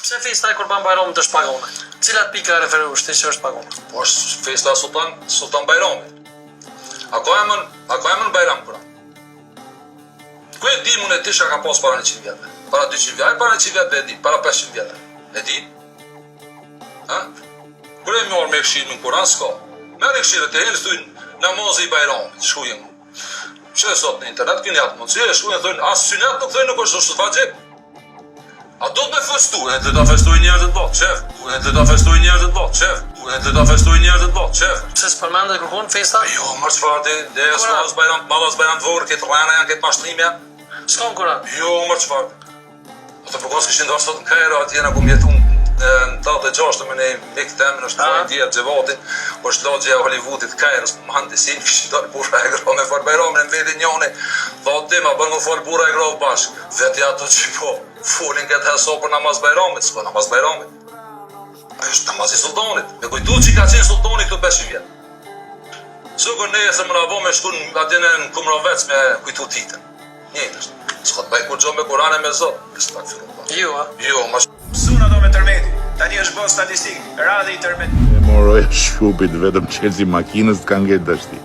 Pse festa e Kurban Bayramit është pagone? Cilat pika referohesh ti që është pagone? Po është festa Sultan Bayramit. A ka emën Bayram Kur'an? Ku e di unë ti që ka pas para 100 vjetë? Para 200 vjetë, para 100 vjetë e di, para 500 vjetë. E di? Ha? Kur e mjorë me këshirë në Kur'an s'ka. Merë këshirë të herë thujnë namazë i Bayramit, shkujnë. Që e sot në internet kënë jatë mundësi, e shkujnë thujnë, asë synet nuk thujnë nuk është faqip. A do të me festu, e të ta festuj njerëzit lot, qef. E të ta festuj njerëzit lot, qef. E të ta festuj njerëzit lot, qef. Pse s'përmendet kërkon festa? Jo, mërë çfarë dhe s'mas Bayram, madhas Bayram të vogël, këtë rrana janë këtë mashtrimja. S'kon Kur'an? Jo, mërë çfarë. Ata përkos këshin do sot në Kairo, atje na kum jetu në 86 me ne mik temin është fajin dia Xhevati, është logja e Hollywoodit Kairos, mhandisi, këshin do burra e grua me fal Bayramin në vendin njëri. Thotë ma bën fal burra e grua bash. Vetë ato që po folin këtë haso për namaz Bayramit, s'ka namaz Bayramit. Ai është namazi sultanit. Me kujtu që ka qenë sultani këtu 500 vjet. Sukur ne se më ravo me shkun atje në Kumrovec me kujtu ditën. Njëjtë. S'ka të bëj kur gjo me Kur'an e me Zot. S'ka të fillu. Jo, a? Jo, ma Suna do me tërmeti, tani është bërë statistikë, radhi i tërmeti. E moroj shkupit, vetëm qelësi makinës të kanë gjetë dështi.